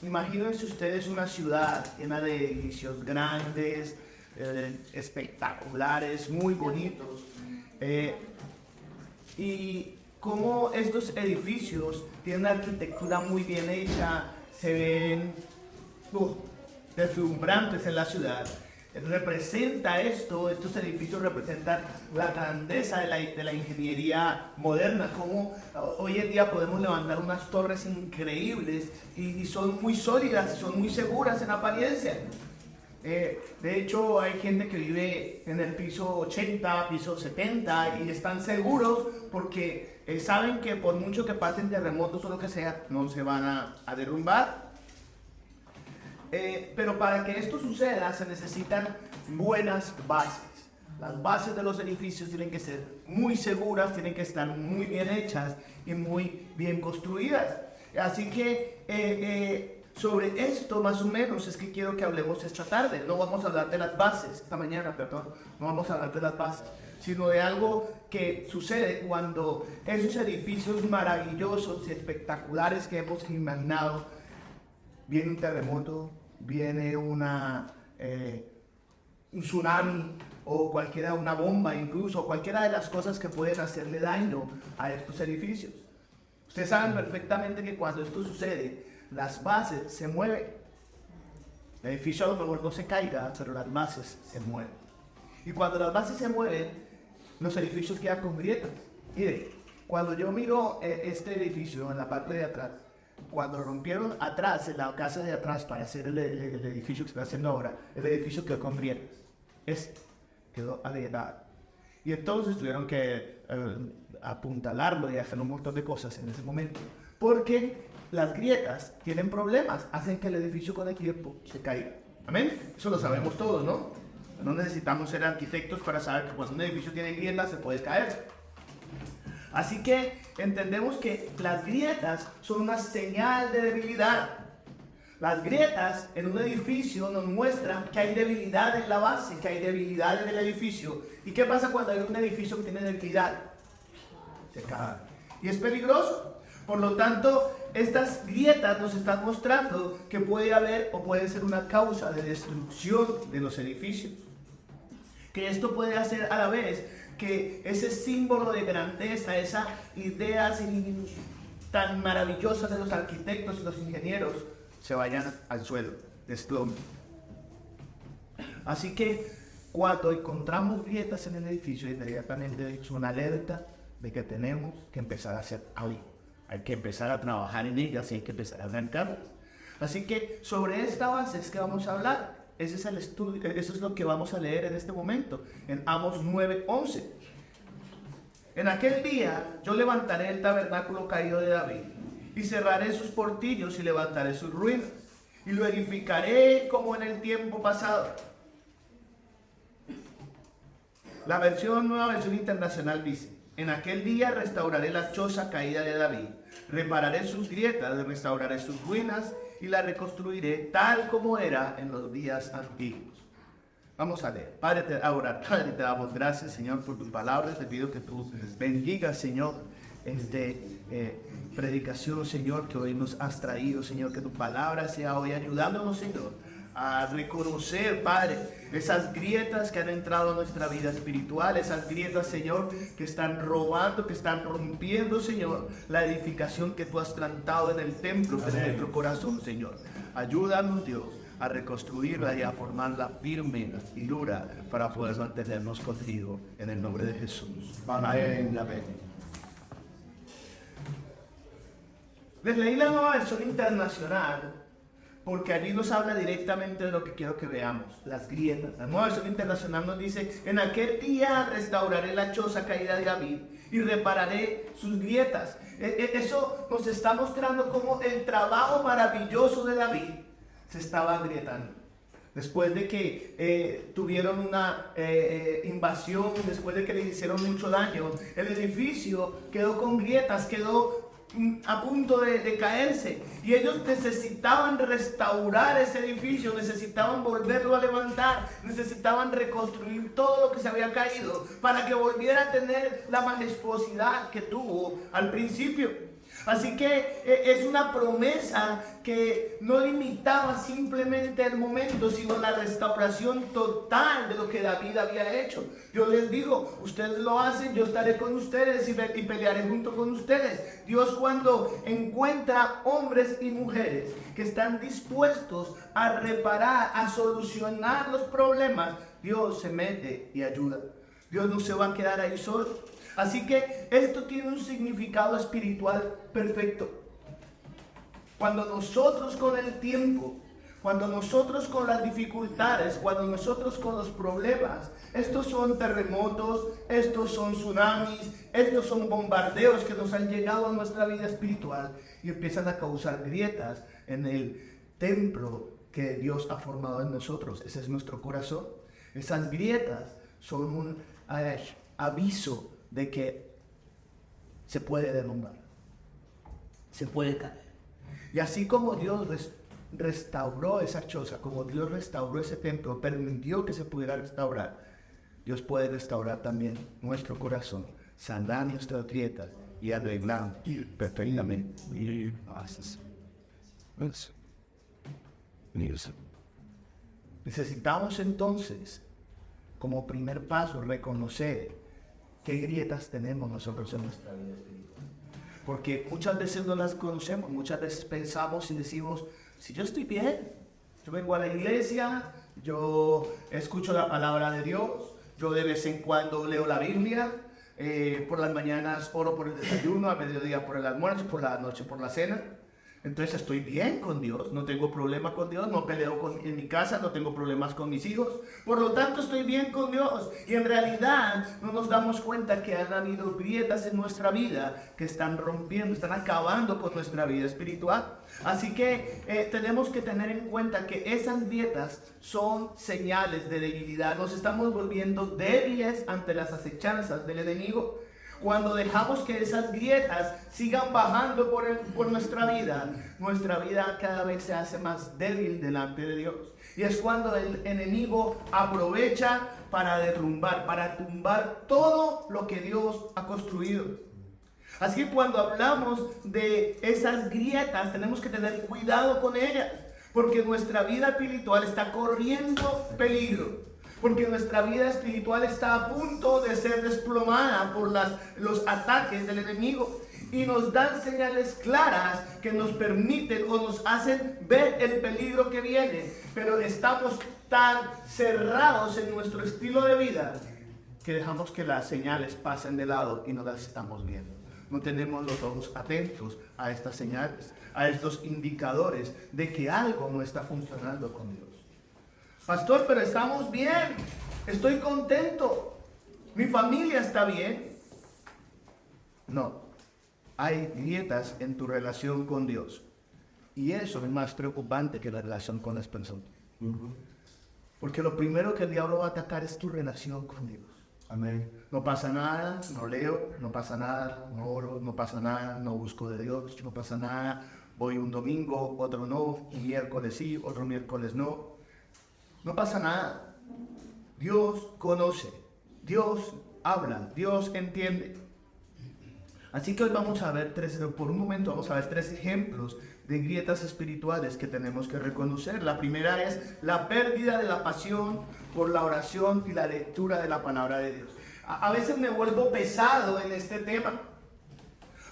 Imagínense ustedes una ciudad llena de edificios grandes, espectaculares, muy bonitos. Y cómo estos edificios tienen una arquitectura muy bien hecha, se ven deslumbrantes en la ciudad. Representa estos edificios representan la grandeza de la ingeniería moderna, como hoy en día podemos levantar unas torres increíbles y son muy sólidas, son muy seguras en apariencia. De hecho, hay gente que vive en el piso 80, piso 70 y están seguros porque saben que por mucho que pasen terremotos o lo que sea, no se van a derrumbar. Pero para que esto suceda se necesitan buenas bases. Las bases de los edificios tienen que ser muy seguras, tienen que estar muy bien hechas y muy bien construidas. Así que sobre esto más o menos es que quiero que hablemos esta tarde. No vamos a hablar de las bases, esta mañana, perdón, no vamos a hablar de las bases, sino de algo que sucede cuando esos edificios maravillosos y espectaculares que hemos imaginado, viene un terremoto, viene un tsunami o una bomba incluso, cualquiera de las cosas que pueden hacerle daño a estos edificios. Ustedes saben perfectamente que cuando esto sucede, las bases se mueven. El edificio a lo mejor no se caiga, pero las bases se mueven. Y cuando las bases se mueven, los edificios quedan con grietas. Mire, cuando yo miro este edificio en la parte de atrás, cuando rompieron atrás, en la casa de atrás, para hacer el edificio que se está haciendo ahora, el edificio quedó con grietas. Quedó agrietado. Y entonces tuvieron que apuntalarlo y hacer un montón de cosas en ese momento. Porque las grietas tienen problemas, hacen que el edificio con el tiempo se caiga. ¿Amén? Eso lo sabemos todos, ¿no? No necesitamos ser arquitectos para saber que cuando un edificio tiene grietas se puede caer. Así que entendemos que las grietas son una señal de debilidad. Las grietas en un edificio nos muestran que hay debilidad en la base, que hay debilidad en el edificio. ¿Y qué pasa cuando hay un edificio que tiene debilidad? Se cae. Y es peligroso. Por lo tanto, estas grietas nos están mostrando que puede haber o puede ser una causa de destrucción de los edificios. Que esto puede hacer a la vez que ese símbolo de grandeza, esa idea tan maravillosa de los arquitectos y los ingenieros, se vayan al suelo, desplomen. Así que cuando encontramos grietas en el edificio, inmediatamente es una alerta de que tenemos que empezar a hacer algo. Hay que empezar a trabajar en ellas y hay que empezar a arrancarlas. Así que sobre esta base es que vamos a hablar. Ese es el estudio, eso es lo que vamos a leer en este momento, en Amos 9:11. En aquel día yo levantaré el tabernáculo caído de David, y cerraré sus portillos y levantaré sus ruinas, y lo edificaré como en el tiempo pasado. La nueva versión internacional dice: en aquel día restauraré la choza caída de David, repararé sus grietas, restauraré sus ruinas, y la reconstruiré tal como era en los días antiguos. Vamos a leer. Padre, te damos gracias, Señor, por tus palabras. Te pido que tú bendigas, Señor, esta predicación, Señor, que hoy nos has traído, Señor. Que tu palabra sea hoy ayudándonos, Señor, a reconocer, Padre, esas grietas que han entrado a nuestra vida espiritual, esas grietas, Señor, que están robando, que están rompiendo, Señor, la edificación que tú has plantado en el templo de nuestro corazón, Señor. Ayúdanos, Dios, a reconstruirla y a formarla firme y dura para poder mantenernos contigo, en el nombre de Jesús. Amén. Amén. Les leí la nueva versión internacional porque allí nos habla directamente de lo que quiero que veamos, las grietas. La nueva versión internacional nos dice: en aquel día restauraré la choza caída de David y repararé sus grietas. Eso nos está mostrando cómo el trabajo maravilloso de David se estaba agrietando. Después de que tuvieron una invasión, después de que le hicieron mucho daño, el edificio quedó con grietas, quedó a punto de caerse, y ellos necesitaban restaurar ese edificio, necesitaban volverlo a levantar, necesitaban reconstruir todo lo que se había caído para que volviera a tener la majestuosidad que tuvo al principio. Así que es una promesa que no limitaba simplemente el momento, sino la restauración total de lo que David había hecho. Yo les digo, ustedes lo hacen, yo estaré con ustedes y pelearé junto con ustedes. Dios, cuando encuentra hombres y mujeres que están dispuestos a reparar, a solucionar los problemas, Dios se mete y ayuda. Dios no se va a quedar ahí solo. Así que esto tiene un significado espiritual perfecto. Cuando nosotros con el tiempo, cuando nosotros con las dificultades, cuando nosotros con los problemas, estos son terremotos, estos son tsunamis, estos son bombardeos que nos han llegado a nuestra vida espiritual y empiezan a causar grietas en el templo que Dios ha formado en nosotros. Ese es nuestro corazón. Esas grietas son un aviso de que se puede derrumbar, se puede caer. Y así como Dios restauró esa choza, como Dios restauró ese templo, permitió que se pudiera restaurar, Dios puede restaurar también nuestro corazón, sanar nuestras grietas y arreglar perfectamente. Necesitamos entonces, como primer paso, reconocer qué grietas tenemos nosotros en nuestra vida espiritual. Porque muchas veces no las conocemos, muchas veces pensamos y decimos, si yo estoy bien, yo vengo a la iglesia, yo escucho la palabra de Dios, yo de vez en cuando leo la Biblia, por las mañanas oro por el desayuno, a mediodía por el almuerzo, por la noche por la cena. Entonces estoy bien con Dios, no tengo problema con Dios, no peleo en mi casa, no tengo problemas con mis hijos. Por lo tanto estoy bien con Dios. Y en realidad no nos damos cuenta que han habido grietas en nuestra vida que están rompiendo, están acabando con nuestra vida espiritual. Así que tenemos que tener en cuenta que esas grietas son señales de debilidad. Nos estamos volviendo débiles ante las acechanzas del enemigo. Cuando dejamos que esas grietas sigan bajando por nuestra vida cada vez se hace más débil delante de Dios. Y es cuando el enemigo aprovecha para derrumbar, para tumbar todo lo que Dios ha construido. Así que cuando hablamos de esas grietas, tenemos que tener cuidado con ellas, porque nuestra vida espiritual está corriendo peligro. Porque nuestra vida espiritual está a punto de ser desplomada por los ataques del enemigo. Y nos dan señales claras que nos permiten o nos hacen ver el peligro que viene. Pero estamos tan cerrados en nuestro estilo de vida que dejamos que las señales pasen de lado y no las estamos viendo. No tenemos los ojos atentos a estas señales, a estos indicadores de que algo no está funcionando con Dios. Pastor, pero estamos bien, estoy contento, mi familia está bien. No, hay grietas en tu relación con Dios. Y eso es más preocupante que la relación con las personas. Porque lo primero que el diablo va a atacar es tu relación con Dios. Amén. No pasa nada, no leo, no pasa nada, no oro, no pasa nada, no busco de Dios, no pasa nada. Voy un domingo, otro no, un miércoles sí, otro miércoles no. No pasa nada. Dios conoce, Dios habla, Dios entiende. Así que hoy vamos a ver por un momento vamos a ver tres ejemplos de grietas espirituales que tenemos que reconocer. La primera es la pérdida de la pasión por la oración y la lectura de la palabra de Dios. A veces me vuelvo pesado en este tema.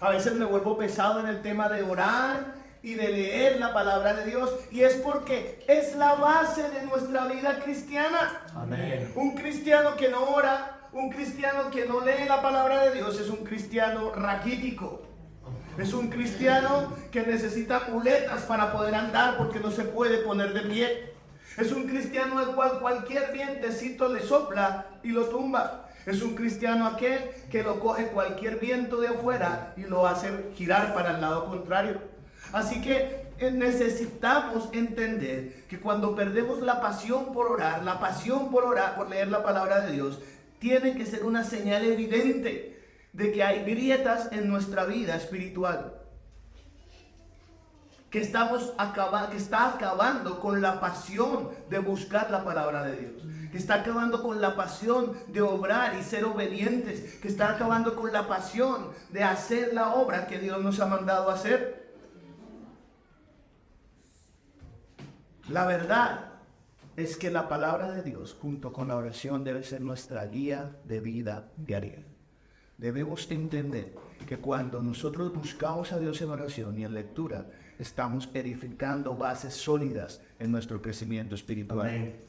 A veces me vuelvo pesado en el tema de orar y de leer la palabra de Dios, y es porque es la base de nuestra vida cristiana. Amén. Un cristiano que no ora, un cristiano que no lee la palabra de Dios es un cristiano raquítico. Es un cristiano que necesita muletas para poder andar porque no se puede poner de pie. Es un cristiano al cual cualquier vientecito le sopla y lo tumba. Es un cristiano aquel que lo coge cualquier viento de afuera y lo hace girar para el lado contrario. Así que necesitamos entender que cuando perdemos la pasión por orar, por leer la palabra de Dios, tiene que ser una señal evidente de que hay grietas en nuestra vida espiritual. Que está acabando con la pasión de buscar la palabra de Dios. que está acabando con la pasión de obrar y ser obedientes, que está acabando con la pasión de hacer la obra que Dios nos ha mandado a hacer. La verdad es que la palabra de Dios junto con la oración debe ser nuestra guía de vida diaria. Debemos entender que cuando nosotros buscamos a Dios en oración y en lectura, estamos edificando bases sólidas en nuestro crecimiento espiritual. Amén.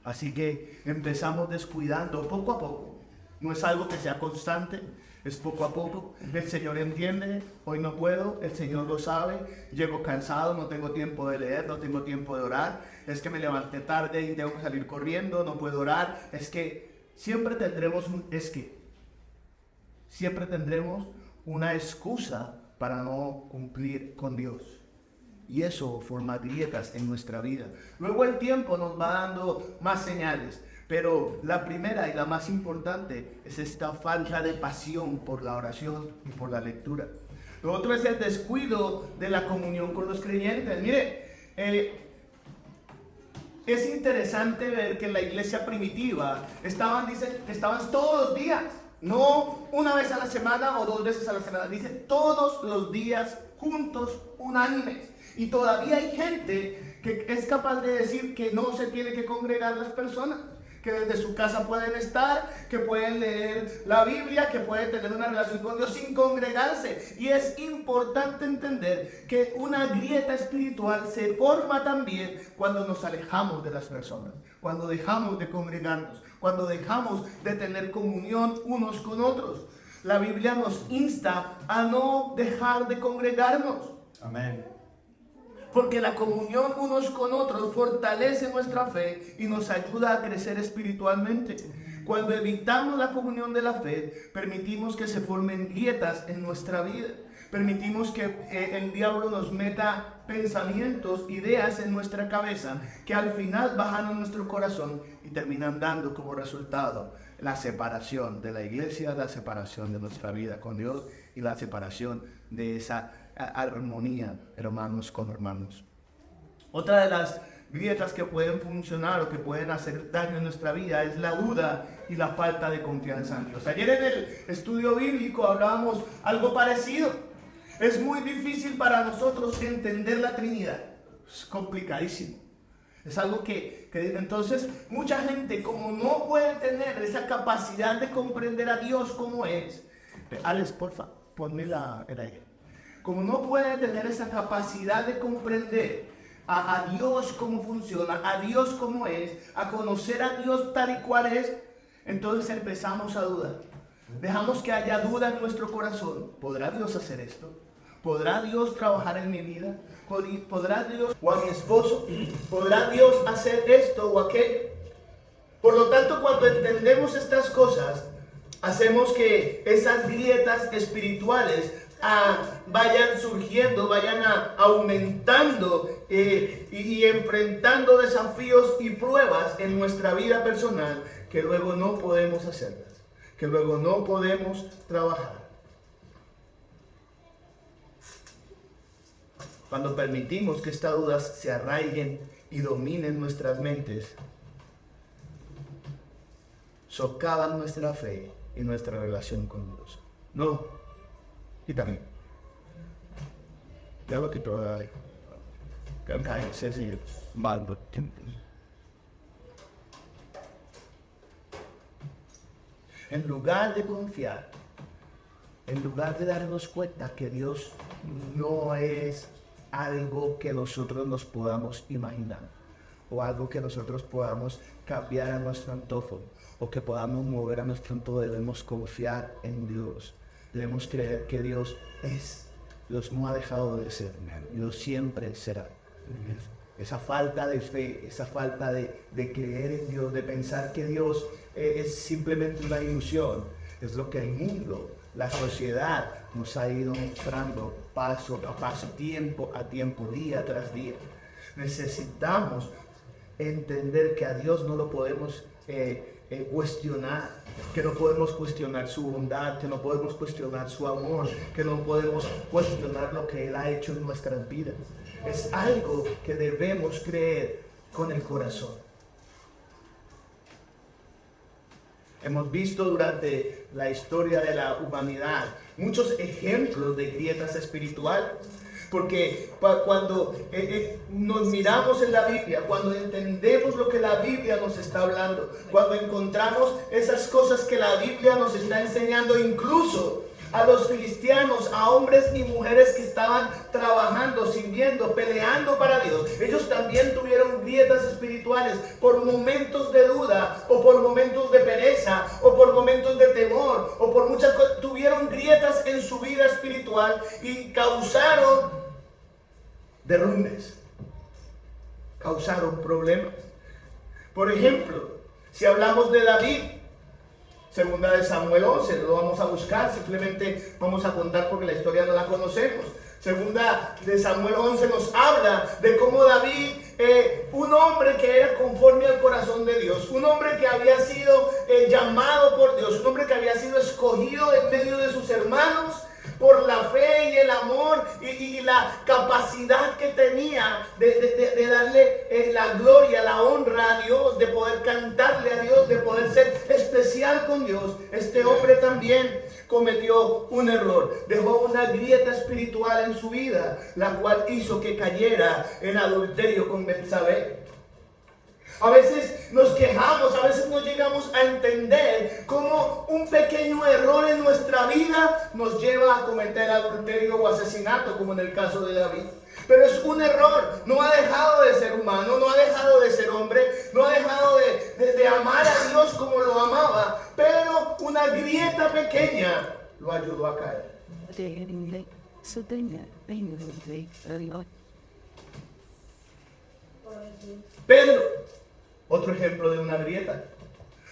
Así que empezamos descuidando poco a poco. No es algo que sea constante, es poco a poco. El Señor entiende, hoy no puedo, el Señor lo sabe, llego cansado, no tengo tiempo de leer, no tengo tiempo de orar, es que me levanté tarde y tengo que salir corriendo, no puedo orar, siempre tendremos una excusa para no cumplir con Dios. Y eso forma grietas en nuestra vida. Luego el tiempo nos va dando más señales. Pero la primera y la más importante es esta falta de pasión por la oración y por la lectura. Lo otro es el descuido de la comunión con los creyentes. Mire, es interesante ver que en la iglesia primitiva estaban todos los días. No una vez a la semana o 2 veces a la semana. Dice todos los días juntos, unánimes. Y todavía hay gente que es capaz de decir que no se tiene que congregar las personas. Que desde su casa pueden estar, que pueden leer la Biblia, que pueden tener una relación con Dios sin congregarse. Y es importante entender que una grieta espiritual se forma también cuando nos alejamos de las personas, cuando dejamos de congregarnos, cuando dejamos de tener comunión unos con otros. La Biblia nos insta a no dejar de congregarnos. Amén. Porque la comunión unos con otros fortalece nuestra fe y nos ayuda a crecer espiritualmente. Cuando evitamos la comunión de la fe, permitimos que se formen grietas en nuestra vida. Permitimos que el diablo nos meta pensamientos, ideas en nuestra cabeza que al final bajan a nuestro corazón y terminan dando como resultado la separación de la iglesia, la separación de nuestra vida con Dios y la separación de esa armonía, hermanos con hermanos. Otra de las grietas que pueden funcionar o que pueden hacer daño en nuestra vida es la duda y la falta de confianza en Dios. Ayer en el estudio bíblico hablábamos algo parecido. Es muy difícil para nosotros entender la Trinidad. Es complicadísimo. Es algo que entonces mucha gente, como no puede tener esa capacidad de comprender a Dios como es, Alex, porfa, ponme la ahí. Como no puede tener esa capacidad de comprender a Dios cómo funciona, a Dios cómo es, a conocer a Dios tal y cual es, entonces empezamos a dudar. Dejamos que haya duda en nuestro corazón. ¿Podrá Dios hacer esto? ¿Podrá Dios trabajar en mi vida? ¿Podrá Dios o a mi esposo? ¿Podrá Dios hacer esto o aquello? Por lo tanto, cuando entendemos estas cosas, hacemos que esas grietas espirituales vayan surgiendo, vayan aumentando y enfrentando desafíos y pruebas en nuestra vida personal que luego no podemos hacerlas, que luego no podemos trabajar. Cuando permitimos que estas dudas se arraiguen y dominen nuestras mentes, socavan nuestra fe y nuestra relación con Dios. No, quítame. Ya lo quito ahí. En lugar de confiar, en lugar de darnos cuenta que Dios no es algo que nosotros nos podamos imaginar o algo que nosotros podamos cambiar a nuestro antojo o que podamos mover a nuestro antojo, debemos confiar en Dios. Debemos creer que Dios es. Dios no ha dejado de ser. Dios siempre será. Esa falta de fe, esa falta de creer en Dios, de pensar que Dios es simplemente una ilusión, es lo que el mundo, la sociedad nos ha ido mostrando paso a paso, tiempo a tiempo, día tras día. Necesitamos entender que a Dios no lo podemos cuestionar, que no podemos cuestionar su bondad, que no podemos cuestionar su amor, que no podemos cuestionar lo que Él ha hecho en nuestras vidas. Es algo que debemos creer con el corazón. Hemos visto durante la historia de la humanidad muchos ejemplos de grietas espirituales. Porque cuando nos miramos en la Biblia, cuando entendemos lo que la Biblia nos está hablando, cuando encontramos esas cosas que la Biblia nos está enseñando, incluso a los cristianos, a hombres y mujeres que estaban trabajando, sirviendo, peleando para Dios, ellos también tuvieron grietas espirituales por momentos de duda, o por momentos de pereza, o por momentos de temor, o por muchas cosas. Tuvieron grietas en su vida espiritual y causaron derrumbes, causaron problemas. Por ejemplo, si hablamos de David, Segunda de Samuel 11, no lo vamos a buscar, simplemente vamos a contar porque la historia no la conocemos. Segunda de Samuel 11 nos habla de cómo David, un hombre que era conforme al corazón de Dios, un hombre que había sido llamado por Dios, un hombre que había sido escogido en medio de sus hermanos, por la fe y el amor y la capacidad que tenía de darle la gloria, la honra a Dios, de poder cantarle a Dios, de poder ser especial con Dios. Este hombre también cometió un error, dejó una grieta espiritual en su vida, la cual hizo que cayera en adulterio con Betsabé. A veces nos quejamos, a veces no llegamos a entender cómo un pequeño error en nuestra vida nos lleva a cometer adulterio o asesinato, como en el caso de David. Pero es un error, no ha dejado de ser humano, no ha dejado de ser hombre, no ha dejado de amar a Dios como lo amaba, pero una grieta pequeña lo ayudó a caer. Pedro, otro ejemplo de una grieta.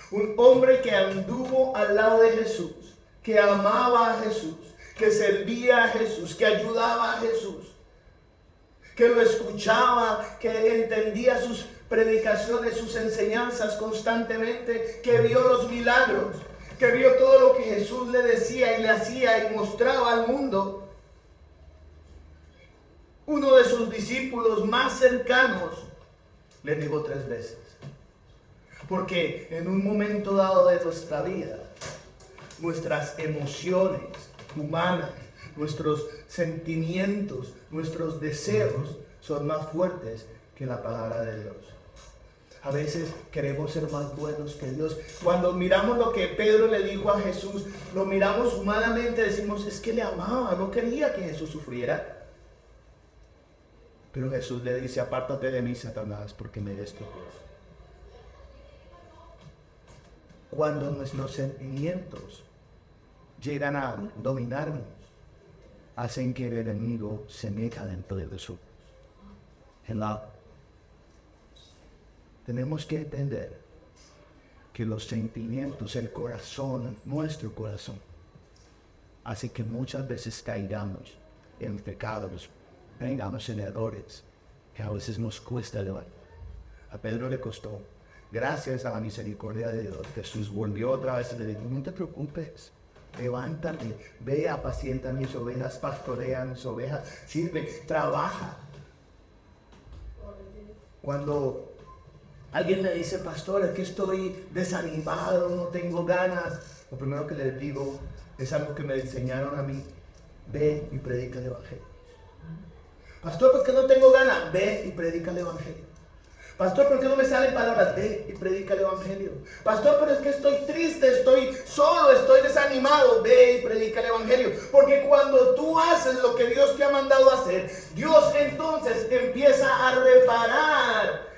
Un hombre que anduvo al lado de Jesús, que amaba a Jesús, que servía a Jesús, que ayudaba a Jesús, que lo escuchaba, que entendía sus predicaciones, sus enseñanzas constantemente, que vio los milagros, que vio todo lo que Jesús le decía y le hacía y mostraba al mundo. Uno de sus discípulos más cercanos le negó 3 veces. Porque en un momento dado de nuestra vida, nuestras emociones humanas, nuestros sentimientos, nuestros deseos son más fuertes que la palabra de Dios. A veces queremos ser más buenos que Dios. Cuando miramos lo que Pedro le dijo a Jesús, lo miramos humanamente, decimos, es que le amaba, no quería que Jesús sufriera. Pero Jesús le dice, apártate de mí, Satanás, porque me destruyes. Cuando nuestros sentimientos llegan a dominarnos, hacen que el enemigo se meta dentro de nosotros. Tenemos que entender que los sentimientos, el corazón, nuestro corazón, hace que muchas veces caigamos en pecados, caigamos en errores que a veces nos cuesta levantar. A Pedro le costó. Gracias a la misericordia de Dios, Jesús volvió otra vez y le dijo, no te preocupes, levántate, ve, apacienta mis ovejas, pastorea mis ovejas, sirve, trabaja. Cuando alguien me dice, pastor, es que estoy desanimado, no tengo ganas, lo primero que les digo es algo que me enseñaron a mí, ve y predica el evangelio. Pastor, ¿por qué no tengo ganas? Ve y predica el evangelio. Pastor, ¿por qué no me salen palabras? Ve y predica el evangelio. Pastor, pero es que estoy triste, estoy solo, estoy desanimado. Ve y predica el evangelio. Porque cuando tú haces lo que Dios te ha mandado a hacer, Dios entonces empieza a reparar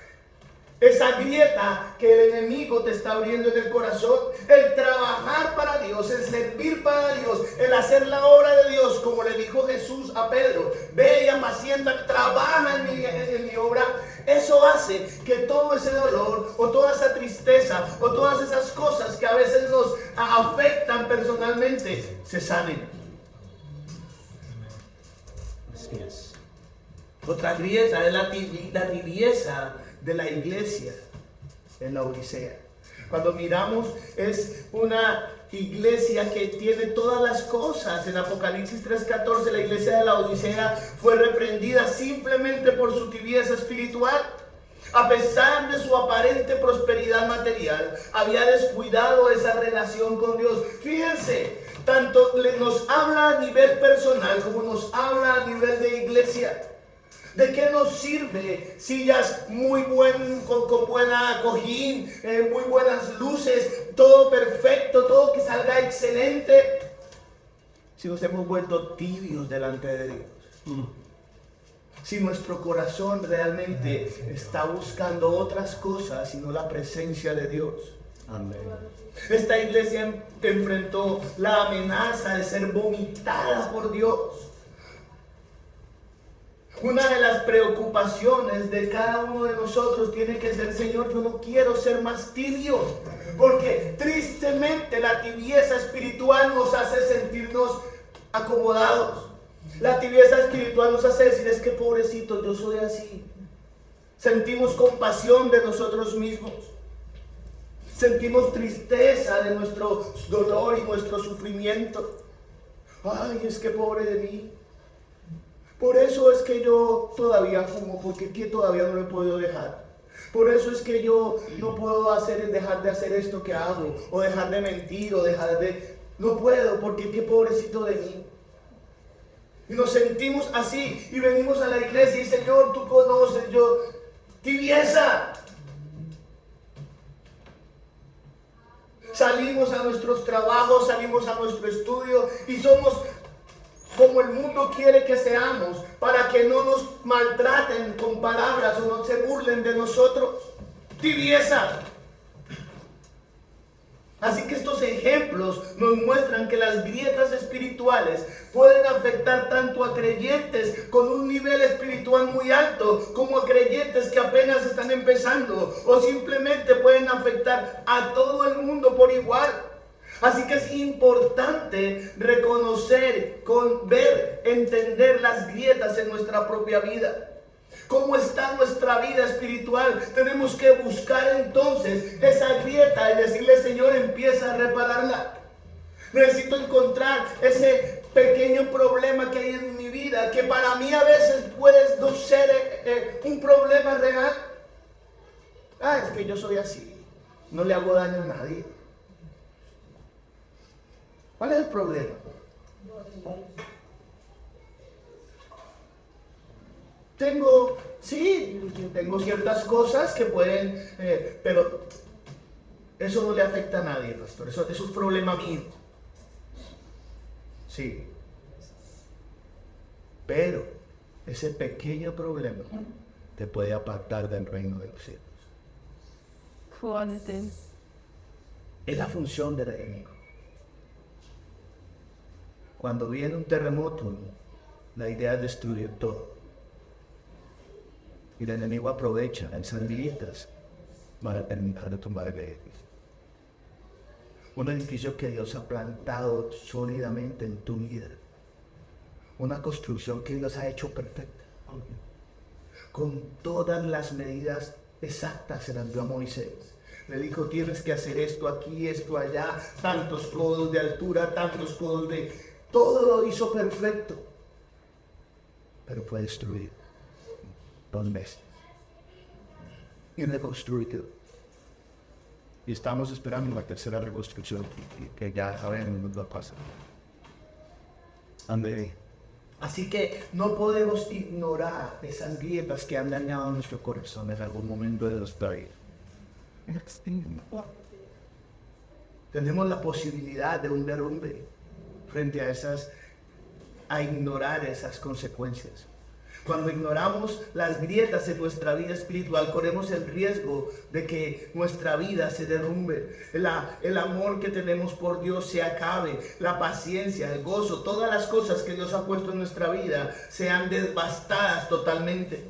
esa grieta que el enemigo te está abriendo en el corazón. El trabajar para Dios, el servir para Dios, el hacer la obra de Dios, como le dijo Jesús a Pedro, ve y apacienta, trabaja en mi obra. Eso hace que todo ese dolor o toda esa tristeza o todas esas cosas que a veces nos afectan personalmente se sanen. Así es. Otra grieta es la tibieza de la iglesia en la Odisea. Cuando miramos, es una iglesia que tiene todas las cosas. En Apocalipsis 3:14, la iglesia de la Odisea fue reprendida simplemente por su tibieza espiritual. A pesar de su aparente prosperidad material, había descuidado esa relación con Dios. Fíjense, tanto nos habla a nivel personal como nos habla a nivel de iglesia. ¿De qué nos sirve sillas con buena cojín, muy buenas luces, todo perfecto, todo que salga excelente, si nos hemos vuelto tibios delante de Dios? Si nuestro corazón realmente está buscando otras cosas y no la presencia de Dios. Amén. Esta iglesia enfrentó la amenaza de ser vomitada por Dios. Una de las preocupaciones de cada uno de nosotros tiene que ser: Señor, yo no quiero ser más tibio, porque tristemente la tibieza espiritual nos hace sentirnos acomodados. La tibieza espiritual nos hace decir: es que pobrecito, yo soy así. Sentimos compasión de nosotros mismos. Sentimos tristeza de nuestro dolor y nuestro sufrimiento. Ay, es que pobre de mí. Por eso es que yo todavía fumo, porque que todavía no lo he podido dejar. Por eso es que yo no puedo dejar de hacer esto que hago, o dejar de mentir, o no puedo, porque qué pobrecito de mí. Y nos sentimos así, y venimos a la iglesia y: Señor, tú conoces, tibieza. Salimos a nuestros trabajos, salimos a nuestro estudio, y somos como el mundo quiere que seamos, para que no nos maltraten con palabras o no se burlen de nosotros. Tibieza. Así que estos ejemplos nos muestran que las grietas espirituales pueden afectar tanto a creyentes con un nivel espiritual muy alto, como a creyentes que apenas están empezando, o simplemente pueden afectar a todo el mundo por igual. Así que es importante reconocer, ver, entender las grietas en nuestra propia vida. ¿Cómo está nuestra vida espiritual? Tenemos que buscar entonces esa grieta y decirle: Señor, empieza a repararla. Necesito encontrar ese pequeño problema que hay en mi vida, que para mí a veces puede no ser un problema real. Es que yo soy así, no le hago daño a nadie. ¿Cuál es el problema? Tengo ciertas cosas que pueden, pero eso no le afecta a nadie, pastor. Eso es problema mío. Sí. Pero ese pequeño problema te puede apartar del reino de los cielos. Es la función del enemigo. Cuando viene un terremoto, la idea es destruir todo. Y el enemigo aprovecha esas grietas para terminar de tumbar el edificio. Un edificio que Dios ha plantado sólidamente en tu vida. Una construcción que Dios ha hecho perfecta. Con todas las medidas exactas se las dio a Moisés. Le dijo: tienes que hacer esto aquí, esto allá, tantos codos de altura, tantos codos de... Todo lo hizo perfecto. Pero fue destruido 2 veces. Y reconstruido. Y estamos esperando la tercera reconstrucción, que ya sabemos lo que va a pasar. Amén. Así que no podemos ignorar esas grietas que han dañado nuestro corazón en algún momento de nuestra vida. Tenemos la posibilidad de un derrumbe frente a ignorar esas consecuencias. Cuando ignoramos las grietas en nuestra vida espiritual, corremos el riesgo de que nuestra vida se derrumbe, el amor que tenemos por Dios se acabe, la paciencia, el gozo, todas las cosas que Dios ha puesto en nuestra vida sean devastadas totalmente.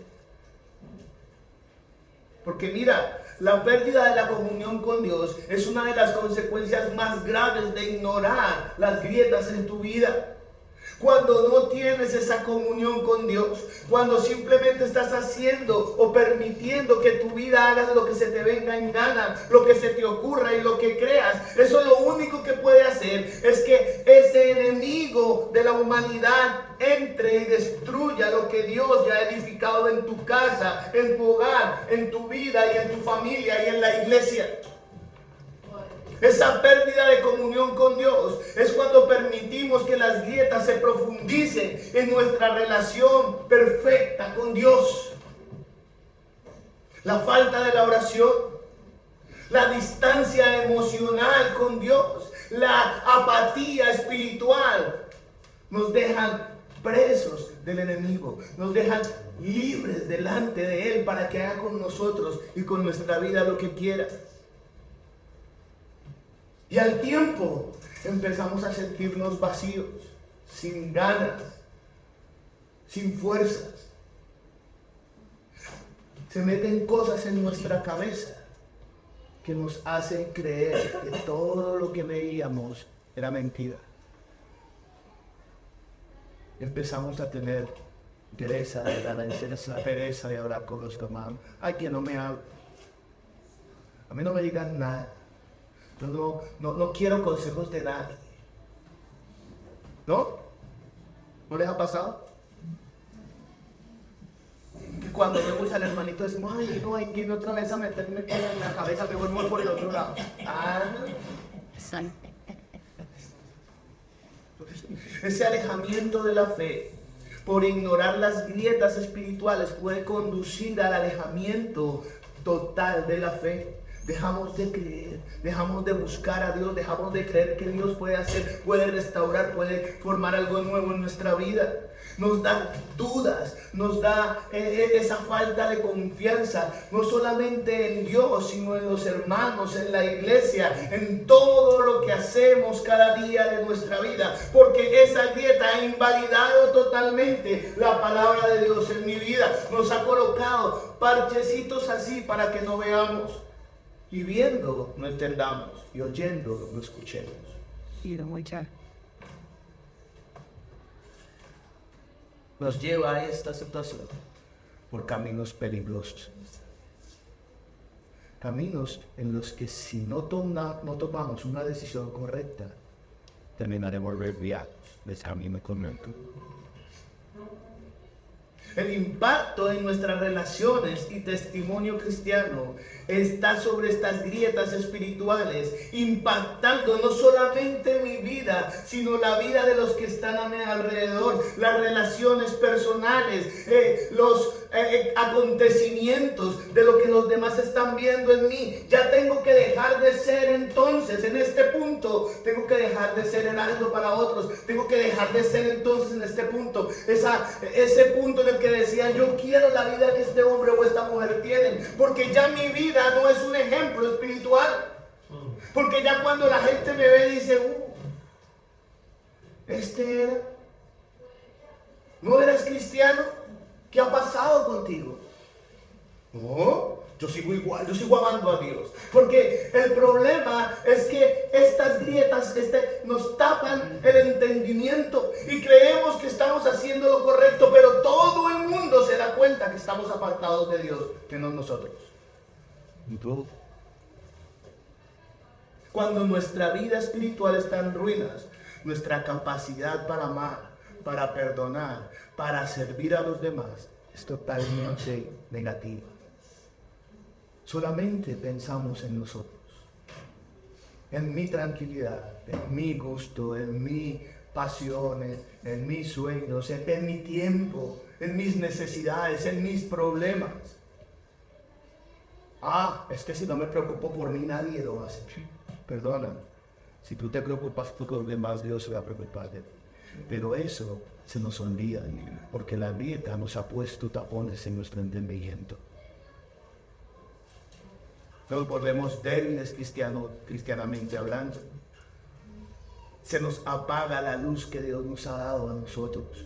Porque mira, la pérdida de la comunión con Dios es una de las consecuencias más graves de ignorar las grietas en tu vida. Cuando no tienes esa comunión con Dios, cuando simplemente estás haciendo o permitiendo que tu vida haga lo que se te venga en gana, lo que se te ocurra y lo que creas, eso lo único que puede hacer es que ese enemigo de la humanidad entre y destruya lo que Dios ya ha edificado en tu casa, en tu hogar, en tu vida y en tu familia y en la iglesia. Esa pérdida de comunión con Dios es cuando permitimos que las grietas se profundicen en nuestra relación perfecta con Dios. La falta de la oración, la distancia emocional con Dios, la apatía espiritual nos dejan presos del enemigo, nos dejan libres delante de Él para que haga con nosotros y con nuestra vida lo que quiera. Y al tiempo empezamos a sentirnos vacíos, sin ganas, sin fuerzas. Se meten cosas en nuestra cabeza que nos hacen creer que todo lo que veíamos era mentira. Empezamos a tener pereza de hablar con los demás. Ay, que no me habla. A mí no me digan nada. No quiero consejos de nadie. ¿No? ¿No les ha pasado? Que cuando vemos al hermanito decimos, ay, no, hay que ir otra vez a meterme en la cabeza, mejor voy por el otro lado. Ese alejamiento de la fe por ignorar las grietas espirituales puede conducir al alejamiento total de la fe. Dejamos de creer, dejamos de buscar a Dios, dejamos de creer que Dios puede hacer, puede restaurar, puede formar algo nuevo en nuestra vida. Nos da dudas, nos da esa falta de confianza, no solamente en Dios, sino en los hermanos, en la iglesia, en todo lo que hacemos cada día de nuestra vida, porque esa grieta ha invalidado totalmente la palabra de Dios en mi vida. Nos ha colocado parchecitos así para que no veamos. Y viendo no entendamos, y oyendo no escuchemos. Nos lleva a esta situación por caminos peligrosos. Caminos en los que si no tomamos una decisión correcta, terminaremos desviados de ese camino correcto. El impacto en nuestras relaciones y testimonio cristiano está sobre estas grietas espirituales, impactando no solamente mi vida, sino la vida de los que están a mi alrededor, las relaciones personales, los acontecimientos de lo que los demás están viendo en mí. Ya tengo que dejar de ser entonces, en este punto, tengo que dejar de ser heraldo para otros, tengo que dejar de ser entonces en este punto, ese punto en el que decía yo quiero la vida que este hombre o esta mujer tienen, porque ya mi vida no es un ejemplo espiritual, porque ya cuando la gente me ve dice este era, ¿no eres cristiano? ¿Qué ha pasado contigo? No, yo sigo igual, yo sigo amando a Dios. Porque el problema es que estas grietas nos tapan el entendimiento y creemos que estamos haciendo lo correcto, pero todo el mundo se da cuenta que estamos apartados de Dios, que no nosotros. ¿Y tú? Cuando nuestra vida espiritual está en ruinas, nuestra capacidad para amar, para perdonar, para servir a los demás, es totalmente negativa. Solamente pensamos en nosotros, en mi tranquilidad, en mi gusto, en mis pasiones, en mis sueños, en mi tiempo, en mis necesidades, en mis problemas. Es que si no me preocupo por mí, nadie lo hace. Perdona, si tú te preocupas por los demás, Dios se va a preocupar de ti. Pero eso se nos olvida, porque la grieta nos ha puesto tapones en nuestro entendimiento. Nos volvemos débiles cristianamente hablando. Se nos apaga la luz que Dios nos ha dado a nosotros.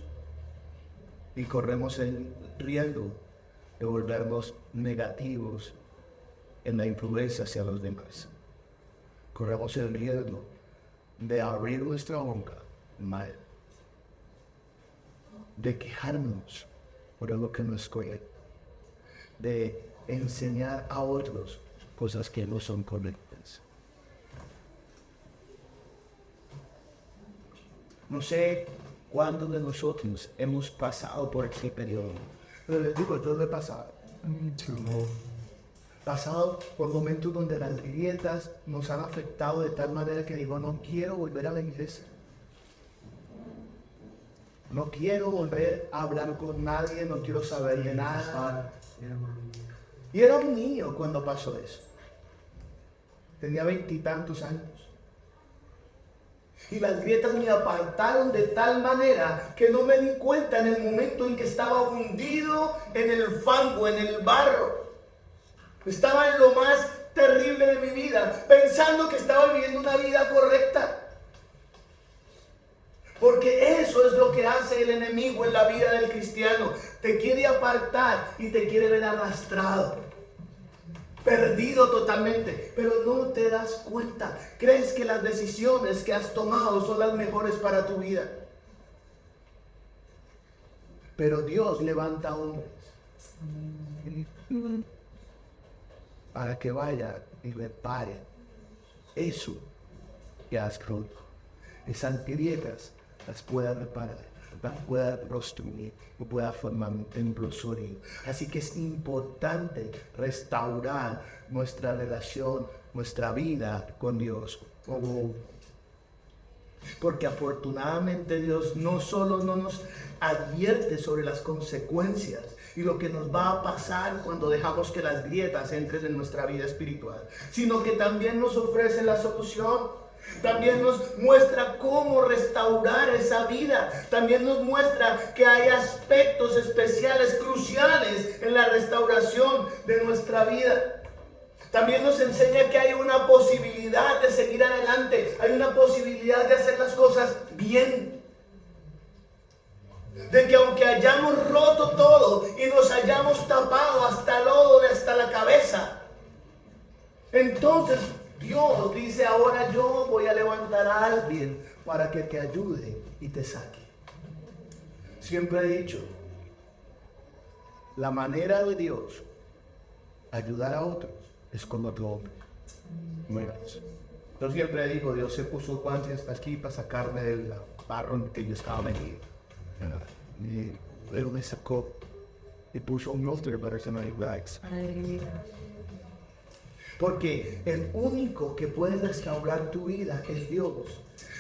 Y corremos el riesgo de volvernos negativos en la influencia hacia los demás. Corremos el riesgo de abrir nuestra boca mal de quejarnos por lo que nos correcto, de enseñar a otros cosas que no son correctas. No sé cuántos de nosotros hemos pasado por este periodo, pero les digo, yo lo he pasado. Pasado por momentos donde las grietas nos han afectado de tal manera que digo, no quiero volver a la iglesia. No quiero volver a hablar con nadie, no quiero saber de nada. Y era un niño cuando pasó eso. Tenía 20 y tantos años. Y las grietas me apartaron de tal manera que no me di cuenta en el momento en que estaba hundido en el fango, en el barro. Estaba en lo más terrible de mi vida, pensando que estaba viviendo una vida correcta. Porque eso es lo que hace el enemigo en la vida del cristiano. Te quiere apartar y te quiere ver arrastrado, perdido totalmente, pero no te das cuenta. Crees que las decisiones que has tomado son las mejores para tu vida. Pero Dios levanta hombres para que vaya y repare eso que has roto. Esas grietas las pueda reparar, las pueda reconstruir, pueda formar un templo sólido. Así que es importante restaurar nuestra relación, nuestra vida con Dios. Porque afortunadamente Dios no solo no nos advierte sobre las consecuencias y lo que nos va a pasar cuando dejamos que las grietas entren en nuestra vida espiritual, sino que también nos ofrece la solución. También nos muestra cómo restaurar esa vida. También nos muestra que hay aspectos especiales, cruciales en la restauración de nuestra vida. También nos enseña que hay una posibilidad de seguir adelante. Hay una posibilidad de hacer las cosas bien. De que aunque hayamos roto todo y nos hayamos tapado hasta el lodo, hasta la cabeza, entonces Dios dice, ahora yo voy a levantar a alguien para que te ayude y te saque. Siempre he dicho, la manera de Dios ayudar a otros es con otro hombre. Yo siempre digo, Dios se puso guantes hasta aquí para sacarme del barro en que yo estaba metido. Y luego me sacó y puso un otro para que me ayudara. Porque el único que puede restaurar tu vida es Dios.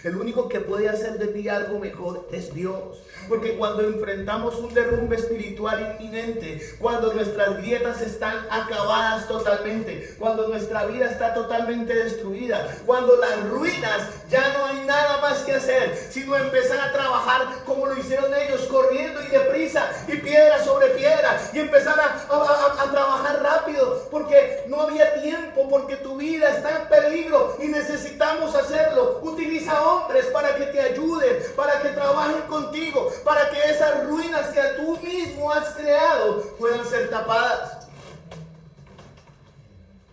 El único que puede hacer de ti algo mejor es Dios. Porque cuando enfrentamos un derrumbe espiritual inminente, cuando nuestras grietas están acabadas totalmente, cuando nuestra vida está totalmente destruida, cuando las ruinas ya no hay nada más que hacer, sino empezar a trabajar como lo hicieron ellos, corriendo y deprisa, y piedra sobre piedra, y empezar a trabajar rápido, porque no había tiempo, porque tu vida está en peligro y necesitamos hacerlo. Utiliza hombres para que te ayuden, para que trabajen contigo, para que esas ruinas que tú mismo has creado puedan ser tapadas.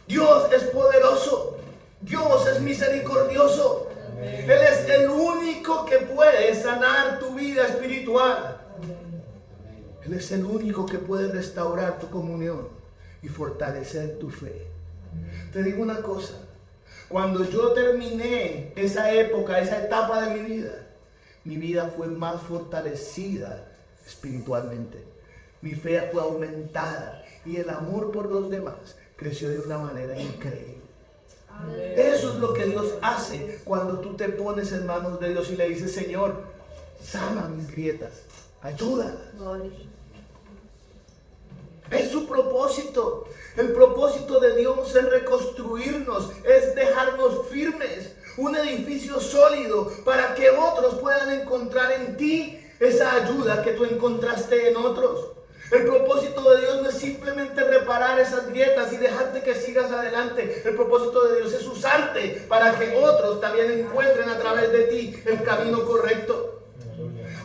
Dios es poderoso, Dios es misericordioso. Él es el único que puede sanar tu vida espiritual. Él es el único que puede restaurar tu comunión y fortalecer tu fe. Te digo una cosa, cuando yo terminé esa época, esa etapa de mi vida fue más fortalecida espiritualmente. Mi fe fue aumentada y el amor por los demás creció de una manera increíble. Eso es lo que Dios hace cuando tú te pones en manos de Dios y le dices, Señor, sana mis grietas, ayúdalas. Es su propósito. El propósito de Dios es reconstruirnos, es dejarnos firmes, un edificio sólido para que otros puedan encontrar en ti esa ayuda que tú encontraste en otros. El propósito de Dios no es simplemente reparar esas grietas y dejarte que sigas adelante. El propósito de Dios es usarte para que otros también encuentren a través de ti el camino correcto.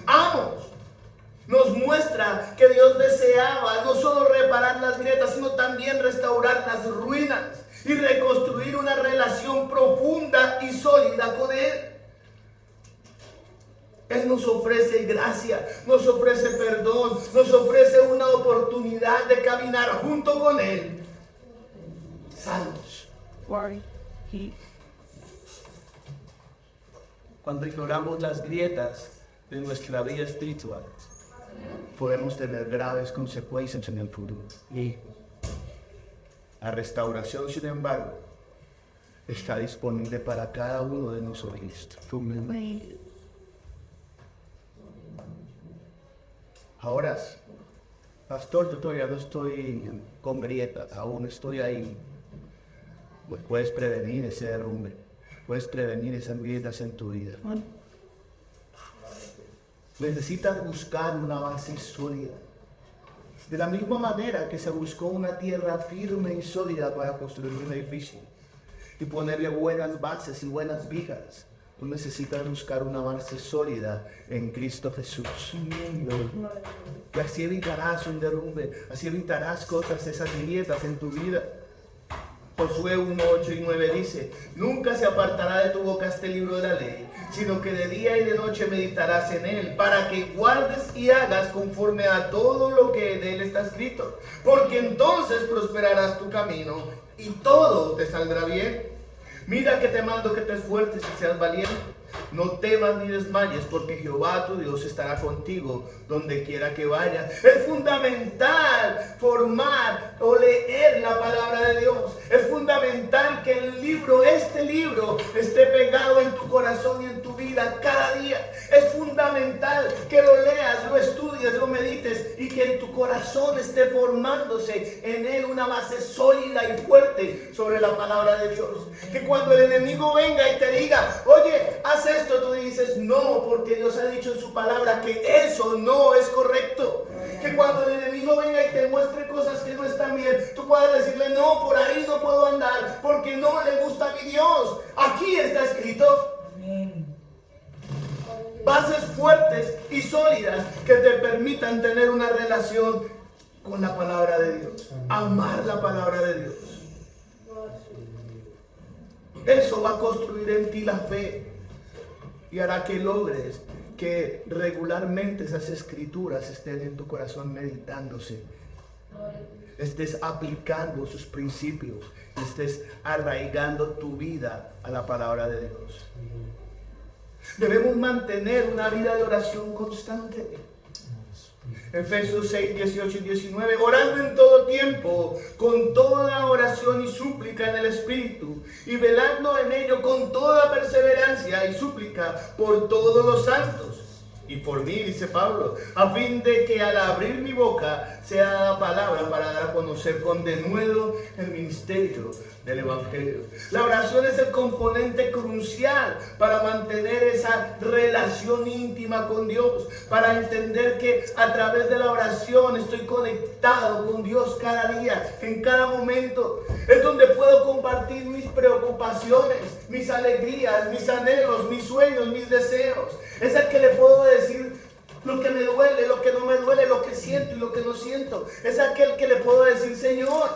Amos nos muestra que Dios deseaba no solo reparar las grietas, sino también restaurar las ruinas y reconstruir una relación profunda y sólida con Él. Él nos ofrece gracia, nos ofrece perdón, nos ofrece una oportunidad de caminar junto con Él, salvos. Cuando ignoramos las grietas de nuestra vida espiritual, podemos tener graves consecuencias en el futuro. Y la restauración, sin embargo, está disponible para cada uno de nosotros. Ahora, pastor, yo todavía no estoy con grietas, aún estoy ahí. Pues puedes prevenir ese derrumbe, puedes prevenir esas grietas en tu vida. Necesitas buscar una base sólida. De la misma manera que se buscó una tierra firme y sólida para construir un edificio y ponerle buenas bases y buenas vigas, tú necesitas buscar una base sólida en Cristo Jesús. Y así evitarás un derrumbe, así evitarás esas grietas en tu vida. Josué 1, 8 y 9 dice: nunca se apartará de tu boca este libro de la ley, sino que de día y de noche meditarás en él, para que guardes y hagas conforme a todo lo que en él está escrito, porque entonces prosperarás tu camino y todo te saldrá bien. Mira que te mando que te esfuerces y seas valiente. No temas ni desmayes, porque Jehová tu Dios estará contigo donde quiera que vayas. Es fundamental formar o leer la palabra de Dios. Es fundamental que este libro esté pegado en tu corazón y en tu vida cada día. Es fundamental que lo leas, lo estudies, lo medites y que en tu corazón esté formándose en él una base sólida y fuerte sobre la palabra de Dios. Que cuando el enemigo venga y te diga: oye, haz esto, tú dices: no, porque Dios ha dicho en su palabra que eso no es correcto. Que cuando el enemigo venga y te muestre cosas que no están bien, tú puedas decirle: no, por ahí no puedo andar, porque no le gusta a mi Dios. Aquí está escrito. Bases fuertes y sólidas que te permitan tener una relación con la palabra de Dios, amar la palabra de Dios. Eso va a construir en ti la fe y hará que logres que regularmente esas escrituras estén en tu corazón meditándose, estés aplicando sus principios, estés arraigando tu vida a la palabra de Dios. Debemos mantener una vida de oración constante. Efesios 6, 18 y 19, orando en todo tiempo, con toda oración y súplica en el Espíritu, y velando en ello con toda perseverancia y súplica por todos los santos. Y por mí, dice Pablo, a fin de que al abrir mi boca sea dada palabra para dar a conocer con denuedo el ministerio del Evangelio. La oración es el componente crucial para mantener esa relación íntima con Dios, para entender que a través de la oración estoy conectado con Dios cada día, en cada momento. Es donde puedo compartir mis preocupaciones, mis alegrías, mis anhelos, mis sueños, mis deseos. Es el que le puedo decir lo que me duele, lo que no me duele, lo que siento y lo que no siento. Es aquel que le puedo decir: Señor,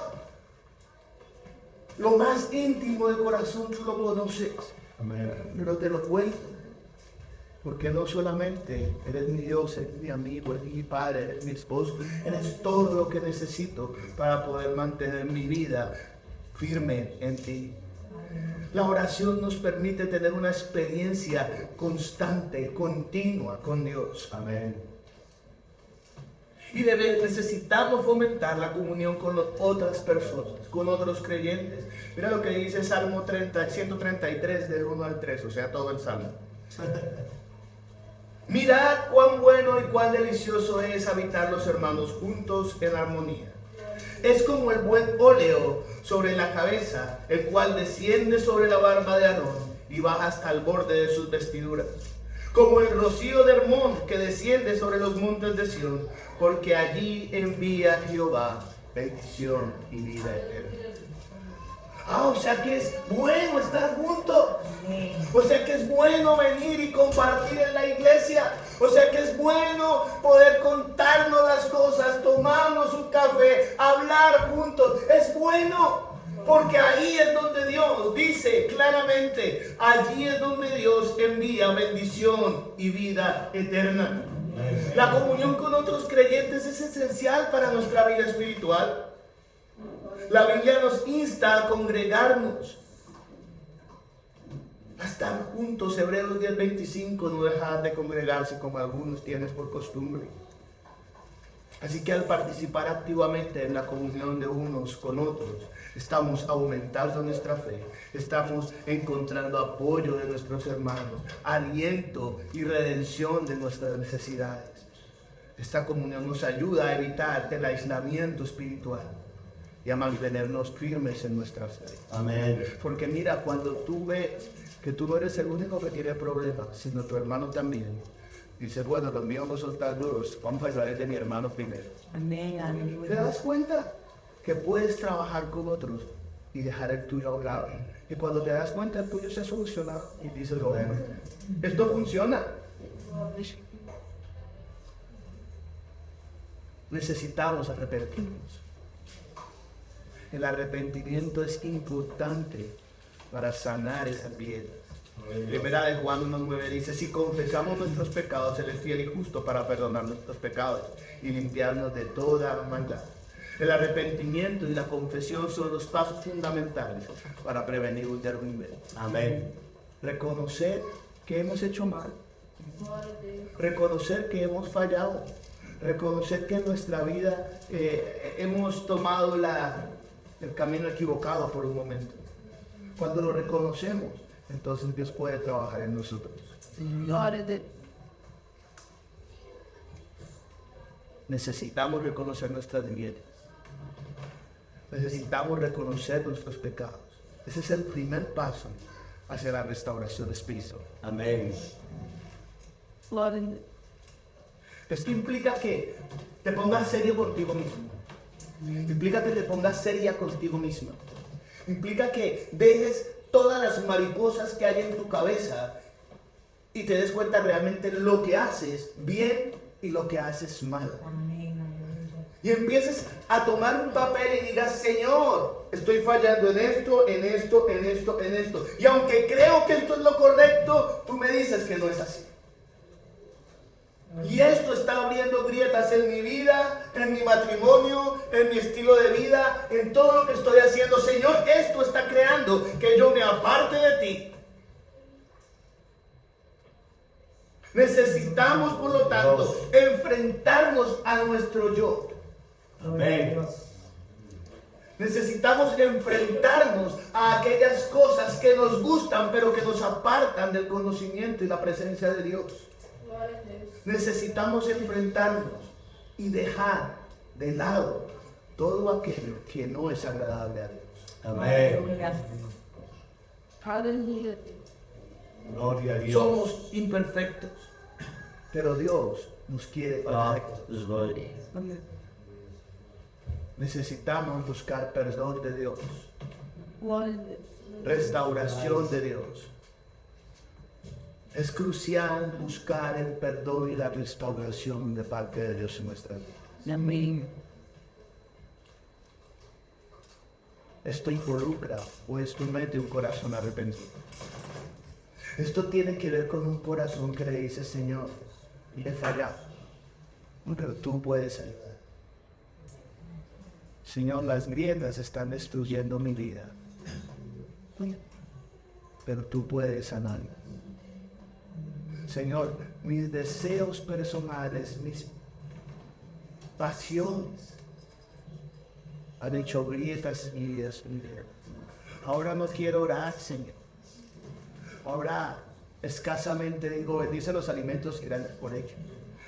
lo más íntimo de corazón tú lo conoces. Amén. Pero te lo cuento, porque no solamente eres mi Dios, eres mi amigo, eres mi padre, eres mi esposo, eres todo lo que necesito para poder mantener mi vida firme en ti. La oración nos permite tener una experiencia constante, continua con Dios. Amén. Y necesitamos fomentar la comunión con otras personas, con otros creyentes. Mira lo que dice Salmo 133 del 1 al 3, o sea, todo el Salmo. Mirad cuán bueno y cuán delicioso es habitar los hermanos juntos en armonía. Es como el buen óleo sobre la cabeza, el cual desciende sobre la barba de Aarón y baja hasta el borde de sus vestiduras. Como el rocío de Hermón que desciende sobre los montes de Sión, porque allí envía Jehová bendición y vida eterna. O sea que es bueno estar juntos. O sea que es bueno venir y compartir en la iglesia. O sea que es bueno poder contarnos las cosas, tomarnos un café, hablar juntos. Es bueno, porque ahí es donde Dios dice claramente, allí es donde Dios envía bendición y vida eterna. La comunión con otros creyentes es esencial para nuestra vida espiritual. La Biblia nos insta a congregarnos, a estar juntos. Hebreos 10:25, no dejar de congregarse como algunos tienen por costumbre. Así que al participar activamente en la comunión de unos con otros, estamos aumentando nuestra fe, estamos encontrando apoyo de nuestros hermanos, aliento y redención de nuestras necesidades. Esta comunión nos ayuda a evitar el aislamiento espiritual y a mantenernos firmes en nuestra fe. Amén. Porque mira, cuando tú ves que tú no eres el único que tiene problemas, sino tu hermano también, dices, bueno, los míos no son tan duros, vamos a hablar de mi hermano primero. Amén. ¿Te das cuenta que puedes trabajar con otros y dejar el tuyo a un lado? Y cuando te das cuenta, el tuyo se soluciona y dices, bueno, esto funciona. Necesitamos arrepentirnos. El arrepentimiento es importante para sanar esa piedra. Primera de Juan 1:9 dice, si confesamos nuestros pecados, Él es fiel y justo para perdonar nuestros pecados y limpiarnos de toda maldad. El arrepentimiento y la confesión son los pasos fundamentales para prevenir un derrumbe. Amén. Reconocer que hemos hecho mal. Reconocer que hemos fallado. Reconocer que en nuestra vida hemos tomado el camino equivocado por un momento. Cuando lo reconocemos, entonces Dios puede trabajar en nosotros. Necesitamos reconocer nuestras debilidades. Necesitamos reconocer nuestros pecados. Ese es el primer paso hacia la restauración espiritual. Amén. Esto implica que te pongas serio contigo mismo. Implica que te pongas seria contigo misma. Implica que dejes todas las mariposas que hay en tu cabeza y te des cuenta realmente lo que haces bien y lo que haces mal. Y empieces a tomar un papel y digas, Señor, estoy fallando en esto, en esto, en esto, en esto. Y aunque creo que esto es lo correcto, tú me dices que no es así. Y esto está abriendo grietas en mi vida, en mi matrimonio, en mi estilo de vida, en todo lo que estoy haciendo. Señor, esto está creando que yo me aparte de ti. Necesitamos, por lo tanto, enfrentarnos a nuestro yo. Amén. Necesitamos enfrentarnos a aquellas cosas que nos gustan, pero que nos apartan del conocimiento y la presencia de Dios. Necesitamos enfrentarnos y dejar de lado todo aquello que no es agradable a Dios. Amén. Gloria a Dios. Somos imperfectos, pero Dios nos quiere perfectos. Necesitamos buscar perdón de Dios, restauración de Dios. Es crucial buscar el perdón y la restauración de parte de Dios en nuestra vida. Amén. Esto involucra o esto mete un corazón arrepentido. Esto tiene que ver con un corazón que le dice, Señor, he fallado, pero tú puedes ayudar. Señor, las grietas están destruyendo mi vida, pero tú puedes sanarme. Señor, mis deseos personales, mis pasiones han hecho grietas en mi vida. Ahora no quiero orar, Señor. Ahora escasamente digo, bendice los alimentos que dan por ello.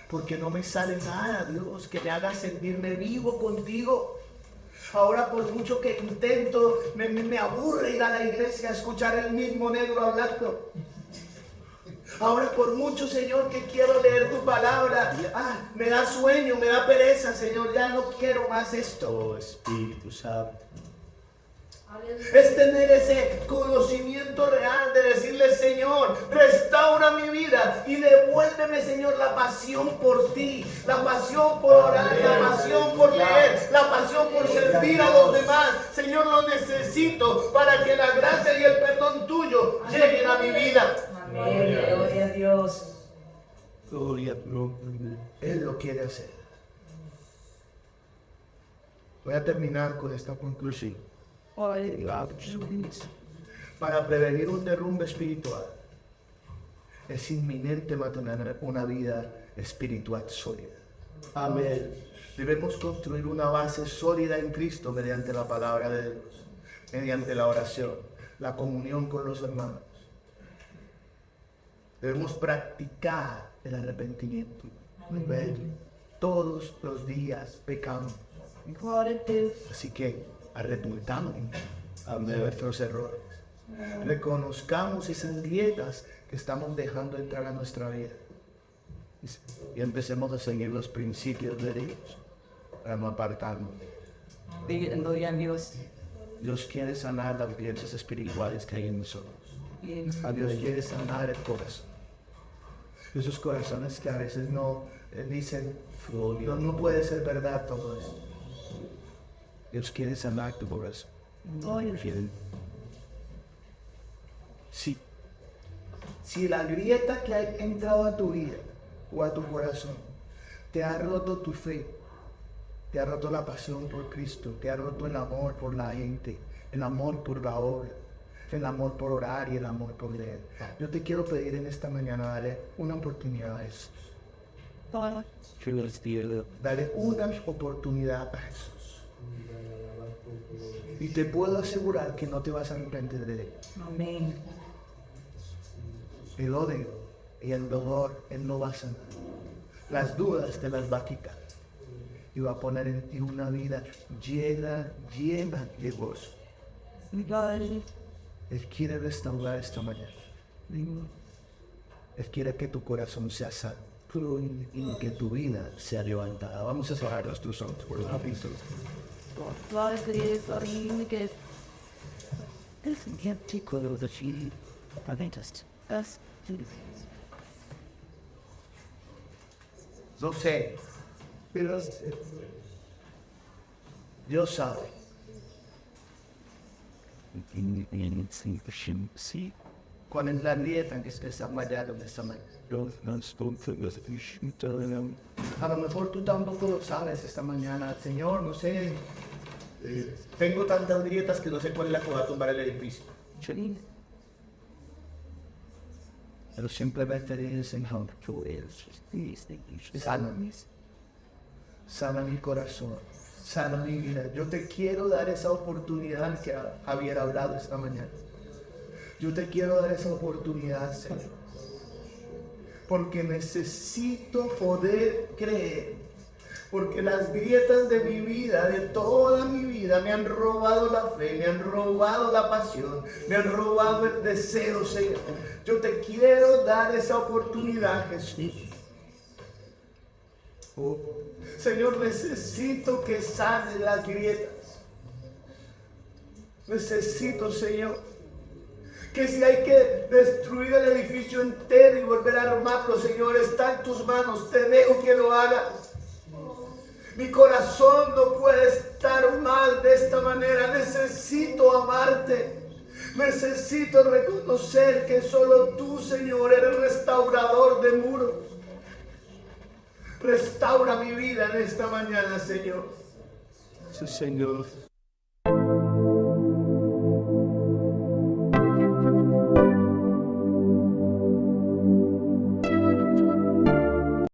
Porque no me sale nada, Dios, que me haga sentirme vivo contigo. Ahora por mucho que intento, me aburre ir a la iglesia a escuchar el mismo negro hablando. Ahora por mucho, Señor, que quiero leer tu palabra, me da sueño, me da pereza, Señor, ya no quiero más esto. Oh, Espíritu Santo. Es tener ese conocimiento real de decirle decirle: Señor, restaura mi vida y devuélveme, Señor, la pasión por ti, la pasión por orar, la pasión por leer, la pasión por servir a los demás. Señor, lo necesito para que la gracia y el perdón tuyo lleguen a mi vida. Amén. Gloria a Dios. Él lo quiere hacer. Voy a terminar con esta conclusión. Para prevenir un derrumbe espiritual, es inminente mantener una vida espiritual sólida. Amén. Debemos construir una base sólida en Cristo mediante la palabra de Dios, mediante la oración, la comunión con los hermanos. Debemos practicar el arrepentimiento. Todos los días pecamos. Así que arrepentamos de nuestros errores. Reconozcamos esas grietas que estamos dejando entrar a nuestra vida. Y empecemos a seguir los principios de Dios para no apartarnos. Gloria a Dios. Dios quiere sanar las grietas espirituales que hay en nosotros. Dios quiere sanar el corazón. Esos corazones que a veces no dicen: no puede ser verdad todo esto. Dios quiere sanar tu corazón. Si la grieta que ha entrado a tu vida o a tu corazón te ha roto tu fe, te ha roto la pasión por Cristo, te ha roto el amor por la gente, el amor por la obra, el amor por orar y el amor por leer, yo te quiero pedir en esta mañana, darle una oportunidad a eso. Dale una oportunidad a Jesús. Y te puedo asegurar que no te vas a arrepentir de él. Amén. El odio y el dolor, Él no va a sanar. Las dudas te las va a quitar. Y va a poner en ti una vida llena de gozo. Él quiere restaurar esta mañana. Él quiere que tu corazón sea sano y que tu vida sea levantada. Vamos a cerrar nuestros ojos por un ratito. No sé, pero Dios sabe. ¿Cuál es la grieta que está fallando en esta mañana? A lo mejor tú tampoco lo sabes esta mañana. Señor, no sé. Tengo tantas grietas que no sé cuál es la que va a tumbar el edificio. Pero simplemente dice: Señor, sana mi corazón, sana mi vida. Yo te quiero dar esa oportunidad que Javier ha hablado esta mañana. Yo te quiero dar esa oportunidad, Señor, porque necesito poder creer. Porque las grietas de mi vida, de toda mi vida, me han robado la fe, me han robado la pasión, me han robado el deseo, Señor. Yo te quiero dar esa oportunidad, Jesús. Señor, necesito que sane las grietas. Necesito, Señor, que si hay que destruir el edificio entero y volver a armarlo, Señor, está en tus manos. Te dejo que lo hagas. Mi corazón no puede estar mal de esta manera. Necesito amarte. Necesito reconocer que solo tú, Señor, eres restaurador de muros. Restaura mi vida en esta mañana, Señor. Sí, Señor.